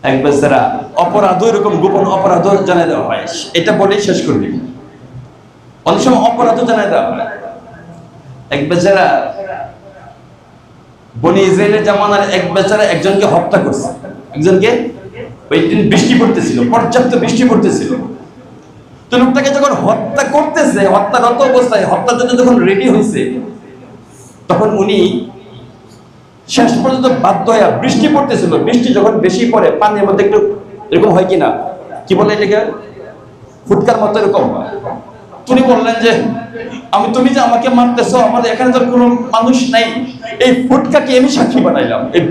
এক বেচারা অপরাধ, এরকম গোপন অপরাধ জানাই দেওয়া হয়, এটা বলেই শেষ করবি। অনেক সময় অপরাধ জানাই দেওয়া হয়। এক বেচারা বনি ইসরায়েলের জামানার এক বেচারা একজনকে হত্যা করছে। একজনকে, ওই দিন বৃষ্টি পড়তেছিল, পর্যাপ্ত বৃষ্টি পড়তেছিল। তো লোকটাকে যখন হত্যা করতেছে, হত্যারত অবস্থায়, হত্যার জন্য যখন রেডি হয়েছে, তখন উনি শেষ পর্যন্ত বাধ্য হয়ে, বৃষ্টি পড়তেছিল, বৃষ্টি যখন বেশি পড়ে পানির মধ্যে একটু এরকম হয় কিনা, কি বলে এটাকে, ফুটকার মতো এরকম। তুমি বললেন যে তুমি যে আমাকে মারতেছো, আমাদের এখানে তো কোনো মানুষ নাই, এই ফুটকাকে আমি সাক্ষী বানাইলাম। এই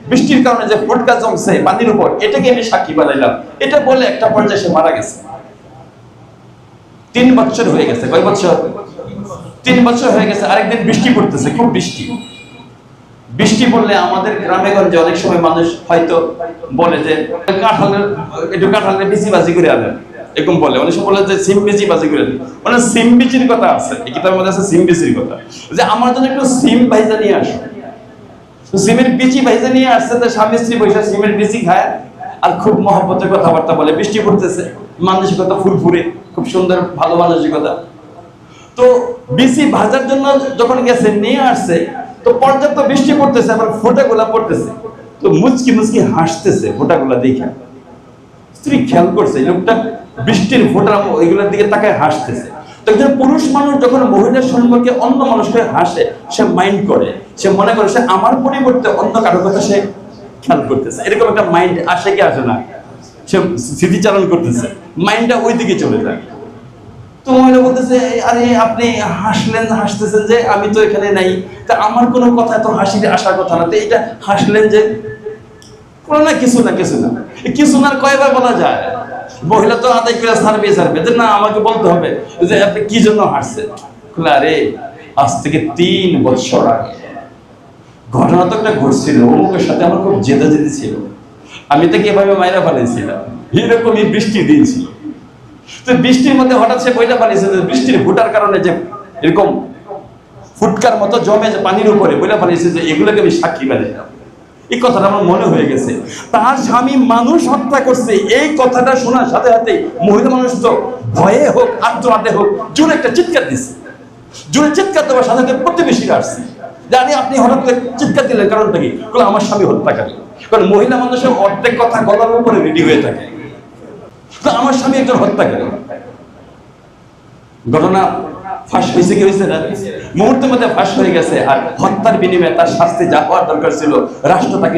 বৃষ্টির কারণে যে ফুটকা জমছে পানির উপর, এটাকে আমি সাক্ষী বানাইলাম। এটা বলে একটা পর্যায়ে সে মারা গেছে। 3 বছর হয়ে গেছে। কয় বছর? 3 বছর হয়ে গেছে। আরেকদিন বৃষ্টি পড়তেছে, খুব বৃষ্টি। বৃষ্টি পড়লে আমাদের গ্রামে গঞ্জে অনেক সময় মানুষ হয়তো বলে যে কাঁঠালের বিচি বাজি করে আনেন, এরকম বলে। অনেক সময় বলে যে সিম বিচি বাজি করে আনেন, মানে সিম বিচির কথা আছে এই কিতাবের মধ্যে, আছে সিম বিচির কথা, যে আমার জন্য একটু সিম ভাইজা নিয়ে আসো। সিমের বিচি ভাইজা নিয়ে আসছে, তো স্বামী স্ত্রী বসে সিমের বিচি খায় আর খুব মহব্বতের কথাবার্তা বলে। বৃষ্টি পড়তেছে, মানসিকতা ফুরফুরে, খুব সুন্দর ভালো মানসিকতা। তো বিচি ভাজার জন্য যখন গেছে, নিয়ে আসছে, তো পর্যাপ্ত বৃষ্টি পড়তেছে, আবার ফোঁটাগুলা পড়তেছে, তো মুচকি মুচকি হাসতেছে ফোঁটাগুলা দেখে। স্ত্রী খেয়াল করছে লোকটা বৃষ্টির ফোঁটা ওইগুলোর দিকে তাকায় হাসতেছে। তো একজন পুরুষ মানুষ যখন মহিলার সম্পর্কে অন্য মানুষকে হাসে, সে মাইন্ড করে, সে মনে করে সে আমার পরিবর্তে অন্য কারোর কথা সে খেয়াল করতেছে। এরকম একটা মাইন্ড আসে কি আসে না? সে স্মৃতিচারণ করতেছে, মাইন্ডটা ওই দিকে চলে যায়। তো মহিলা বলতেছে, আরে আপনি হাসতেছেন যে, আমি তো এখানে নাই, তা আমার কোনো কথা তো হাসিতে আসার কথা না, তো এটা হাসলেন যে? কোনো না কিছু না কিছু না, কিছু না কয়বার বলা যায়? মহিলা তো আদায় করে ছাড়বে যে না, আমাকে বলতে হবে যে আপনি কি জন্য হাসছেন। আরে আজ থেকে 3 বছর আগে ঘটনা তো একটা ঘটছিল, অমুকের সাথে আমার খুব জেদাজেদি ছিল, আমি তাকে এভাবে মাইরা ফেলেছিলাম, এরকমই বৃষ্টি দিন ছিল। তো বৃষ্টির মধ্যে হঠাৎ সে বইটা পালিয়েছে, বৃষ্টির ফোটার কারণে যে এরকম ফুটকার মতো জমে যে পানির উপরে বইটা পালিয়েছে, যে এগুলোকে আমি সাক্ষী বানাইলাম। এই কথাটা আমার মনে হয়ে গেছে। তার স্বামী মানুষ হত্যা করছে, এই কথাটা শোনার সাথে সাথে মহিলা মানুষ তো ভয়ে হোক আত্মনাতে হোক জোরে একটা চিৎকার দিচ্ছে। জোরে চিৎকার দেওয়ার সাথে সাথে প্রতিবেশীরা আসছে, জানি আপনি হঠাৎ করে চিৎকার দিলেন, কারণটা কি? আমার স্বামী হত্যাকারী। কারণ মহিলা মানুষের অর্ধেক কথা গলার উপরে রেডি হয়ে থাকে, আমার স্বামী একজন হত্যাকারী। ঘটনা ফাঁস হয়েছে কি হয়েছে না? মুহূর্তের মধ্যে ফাঁস হয়ে গেছে। আর হত্যার বিনিময়ে তার শাস্তি যা হওয়ার দরকার ছিল, রাষ্ট্র তাকে